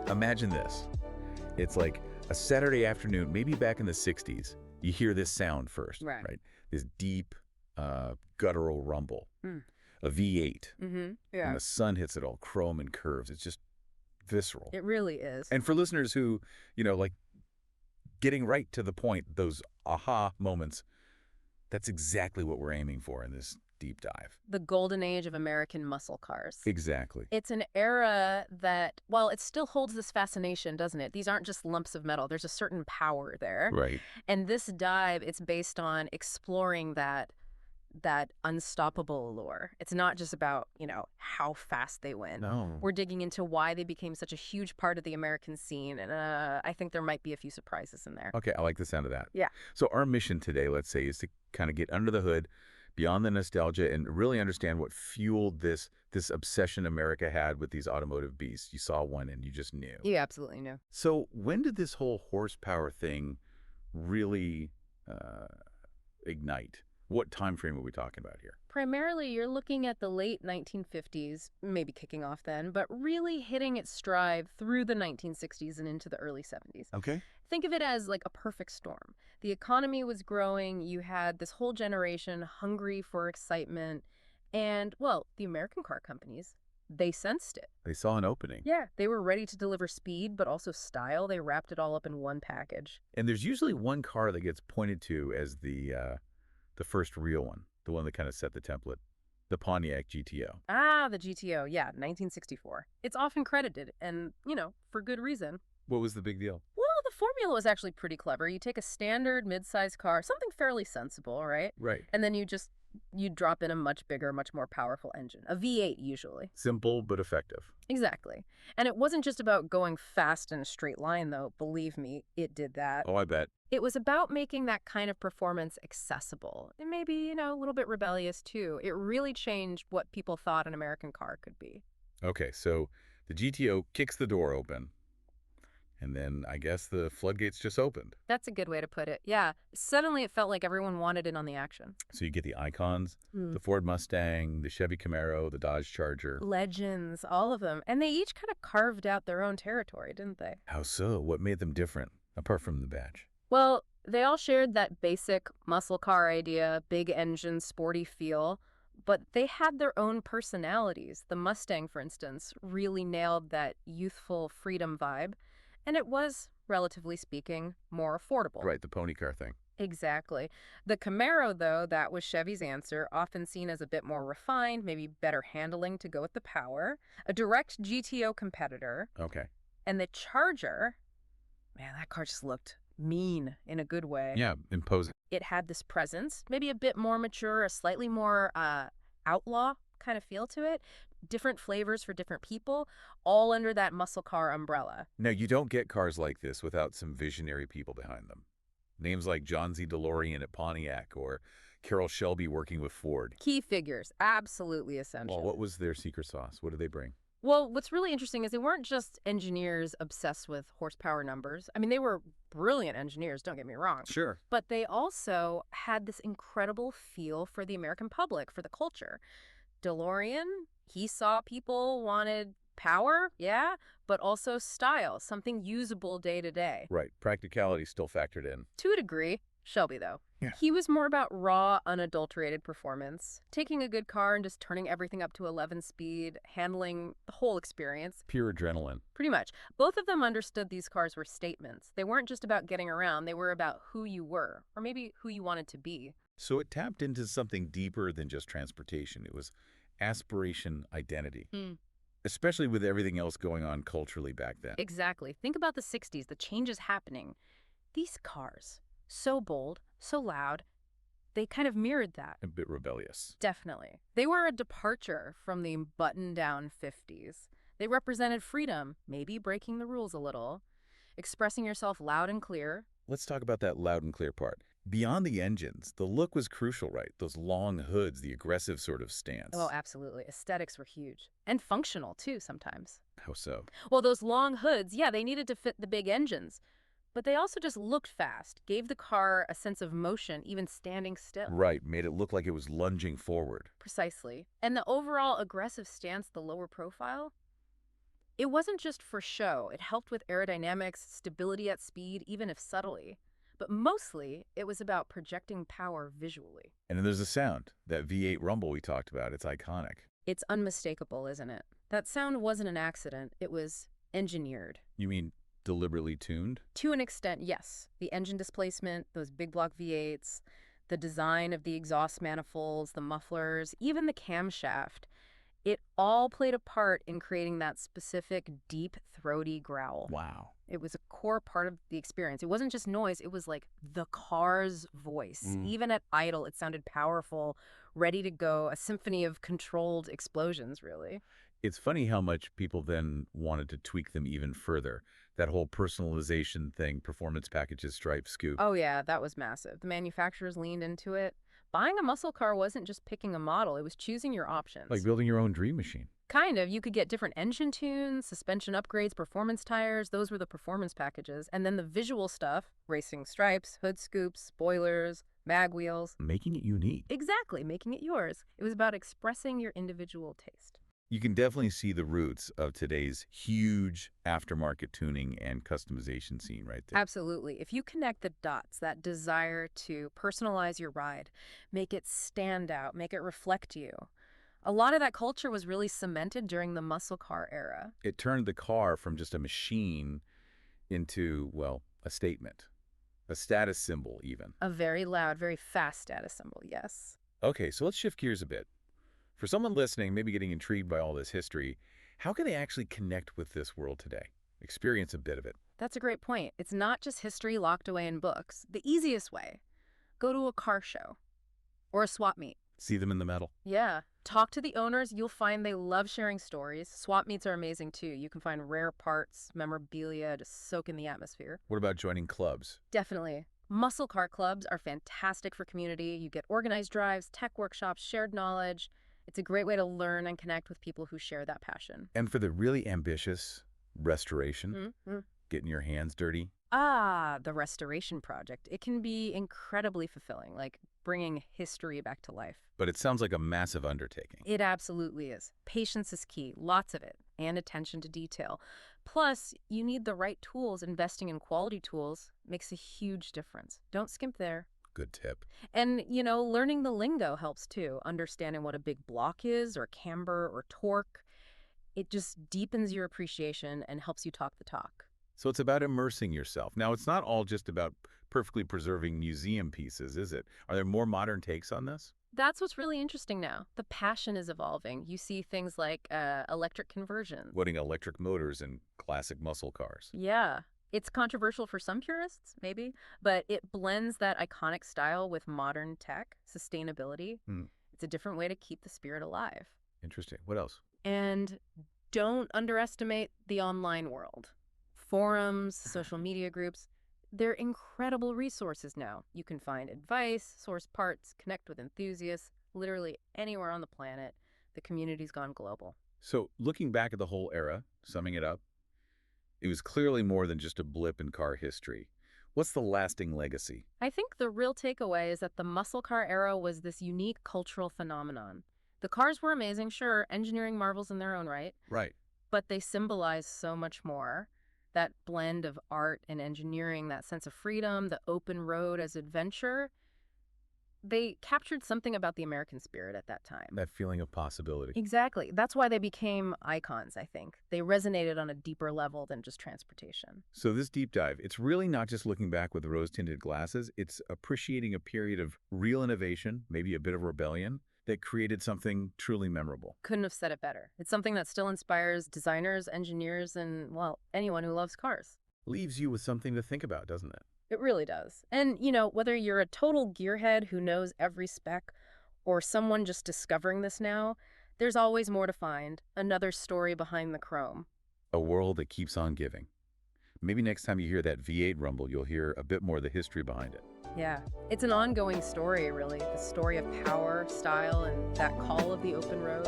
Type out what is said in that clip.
Imagine this. It's like a Saturday afternoon, maybe back in the 60s. You hear this sound first, right? This deep, guttural rumble. A V8. Yeah. And the sun hits it all chrome and curves. It's just visceral. It really is. And for listeners who, like getting right to the point, those aha moments, that's exactly what we're aiming for in this deep dive. The golden age of American muscle cars. Exactly. It's an era that, well, it still holds this fascination, doesn't it? These aren't just lumps of metal. There's a certain power there. Right. And this dive, it's based on exploring that unstoppable allure. It's not just about, how fast they went. No. We're digging into why they became such a huge part of the American scene, and I think there might be a few surprises in there. Okay, I like the sound of that. Yeah. So our mission today, let's say, is to kind of get under the hood, beyond the nostalgia, and really understand what fueled this obsession America had with these automotive beasts. You saw one and you just knew. You absolutely knew. So when did this whole horsepower thing really ignite? What time frame are we talking about here? Primarily, you're looking at the late 1950s, maybe kicking off then, but really hitting its stride through the 1960s and into the early 70s. Okay. Think of it as like a perfect storm. The economy was growing, you had this whole generation hungry for excitement, and, well, the American car companies, they sensed it. They saw an opening. Yeah, they were ready to deliver speed, but also style. They wrapped it all up in one package. And there's usually one car that gets pointed to as the first real one, the one that kind of set the template, the Pontiac GTO. Ah, the GTO, yeah, 1964. It's often credited, and, for good reason. What was the big deal? Well, the formula was actually pretty clever. You take a standard mid-size car, something fairly sensible, right? Right. And then you drop in a much bigger, much more powerful engine, a V8 usually. Simple but effective. Exactly. And it wasn't just about going fast in a straight line, though. Believe me, it did that. Oh, I bet. It was about making that kind of performance accessible and maybe, a little bit rebellious, too. It really changed what people thought an American car could be. Okay, so the GTO kicks the door open, and then I guess the floodgates just opened. That's a good way to put it. Yeah. Suddenly it felt like everyone wanted in on the action. So you get the icons, the Ford Mustang, the Chevy Camaro, the Dodge Charger. Legends, all of them. And they each kind of carved out their own territory, didn't they? How so? What made them different, apart from the badge? Well, they all shared that basic muscle car idea, big engine, sporty feel, but they had their own personalities. The Mustang, for instance, really nailed that youthful freedom vibe, and it was, relatively speaking, more affordable. Right, the pony car thing. Exactly. The Camaro, though, that was Chevy's answer, often seen as a bit more refined, maybe better handling to go with the power, a direct GTO competitor. Okay. And the Charger, man, that car just looked mean in a good way. Yeah, imposing. It had this presence, maybe a bit more mature, a slightly more outlaw kind of feel to it. Different flavors for different people, all under that muscle car umbrella. Now, you don't get cars like this without some visionary people behind them. Names like John Z. DeLorean at Pontiac or Carroll Shelby working with Ford. Key figures, absolutely essential. Well, what was their secret sauce? What did they bring? Well, what's really interesting is they weren't just engineers obsessed with horsepower numbers. I mean, they were brilliant engineers, don't get me wrong. Sure. But they also had this incredible feel for the American public, for the culture. DeLorean, he saw people wanted power, yeah, but also style, something usable day to day. Right. Practicality still factored in. To a degree. Shelby, though. Yeah. He was more about raw, unadulterated performance, taking a good car and just turning everything up to 11 speed, handling the whole experience. Pure adrenaline. Pretty much. Both of them understood these cars were statements. They weren't just about getting around. They were about who you were, or maybe who you wanted to be. So it tapped into something deeper than just transportation. It was aspiration, identity. Especially with everything else going on culturally back then. Exactly. Think about the 60s, the changes happening. These cars, so bold, so loud, they kind of mirrored that. A bit rebellious. Definitely. They were a departure from the button-down 50s. They represented freedom, maybe breaking the rules a little, expressing yourself loud and clear. Let's talk about that loud and clear part. Beyond the engines, the look was crucial, right? Those long hoods, the aggressive sort of stance. Oh, absolutely. Aesthetics were huge. And functional, too, sometimes. How so? Well, those long hoods, yeah, they needed to fit the big engines. But they also just looked fast, gave the car a sense of motion, even standing still. Right, made it look like it was lunging forward. Precisely. And the overall aggressive stance, the lower profile, It wasn't just for show. It helped with aerodynamics, stability at speed, even if subtly. But mostly, it was about projecting power visually. And then there's the sound, that V8 rumble we talked about. It's iconic. It's unmistakable, isn't it? That sound wasn't an accident. It was engineered. You mean deliberately tuned? To an extent, yes. The engine displacement, those big block V8s, the design of the exhaust manifolds, the mufflers, even the camshaft, it all played a part in creating that specific deep, throaty growl. Wow. It was a core part of the experience. It wasn't just noise, it was like the car's voice. Even at idle, it sounded powerful, ready to go, a symphony of controlled explosions, really. It's funny how much people then wanted to tweak them even further. That whole personalization thing, performance packages, stripe, scoop. Oh yeah, that was massive. The manufacturers leaned into it. Buying a muscle car wasn't just picking a model, it was choosing your options. Like building your own dream machine. Kind of. You could get different engine tunes, suspension upgrades, performance tires. Those were the performance packages. And then the visual stuff, racing stripes, hood scoops, spoilers, mag wheels. Making it unique. Exactly, making it yours. It was about expressing your individual taste. You can definitely see the roots of today's huge aftermarket tuning and customization scene right there. Absolutely. If you connect the dots, that desire to personalize your ride, make it stand out, make it reflect you. A lot of that culture was really cemented during the muscle car era. It turned the car from just a machine into, well, a statement, a status symbol even. A very loud, very fast status symbol, yes. Okay, so let's shift gears a bit. For someone listening, maybe getting intrigued by all this history, how can they actually connect with this world today? Experience a bit of it. That's a great point. It's not just history locked away in books. The easiest way, go to a car show or a swap meet. See them in the metal. Yeah. Talk to the owners. You'll find they love sharing stories. Swap meets are amazing too. You can find rare parts, memorabilia, just soak in the atmosphere. What about joining clubs? Definitely. Muscle car clubs are fantastic for community. You get organized drives, tech workshops, shared knowledge. It's a great way to learn and connect with people who share that passion. And for the really ambitious, restoration, getting your hands dirty. Ah, the restoration project. It can be incredibly fulfilling, like bringing history back to life. But it sounds like a massive undertaking. It absolutely is. Patience is key, lots of it, and attention to detail. Plus, you need the right tools. Investing in quality tools makes a huge difference. Don't skimp there. Good tip. And, learning the lingo helps too. Understanding what a big block is, or camber, or torque. It just deepens your appreciation and helps you talk the talk. So it's about immersing yourself. Now, it's not all just about perfectly preserving museum pieces, is it? Are there more modern takes on this? That's what's really interesting now. The passion is evolving. You see things like electric conversions. Putting electric motors in classic muscle cars. Yeah. It's controversial for some purists, maybe, but it blends that iconic style with modern tech, sustainability. It's a different way to keep the spirit alive. Interesting. What else? And don't underestimate the online world. Forums, social media groups, they're incredible resources now. You can find advice, source parts, connect with enthusiasts, literally anywhere on the planet. The community's gone global. So looking back at the whole era, summing it up, it was clearly more than just a blip in car history. What's the lasting legacy? I think the real takeaway is that the muscle car era was this unique cultural phenomenon. The cars were amazing, sure, engineering marvels in their own right. Right. But they symbolize so much more. That blend of art and engineering, that sense of freedom, the open road as adventure, they captured something about the American spirit at that time. That feeling of possibility. Exactly. That's why they became icons, I think. They resonated on a deeper level than just transportation. So this deep dive, it's really not just looking back with rose-tinted glasses. It's appreciating a period of real innovation, maybe a bit of rebellion, that created something truly memorable. Couldn't have said it better. It's something that still inspires designers, engineers, and, well, anyone who loves cars. Leaves you with something to think about, doesn't it? It really does. And, whether you're a total gearhead who knows every spec or someone just discovering this now, there's always more to find. Another story behind the chrome. A world that keeps on giving. Maybe next time you hear that V8 rumble, you'll hear a bit more of the history behind it. Yeah, it's an ongoing story, really. The story of power, style, and that call of the open road.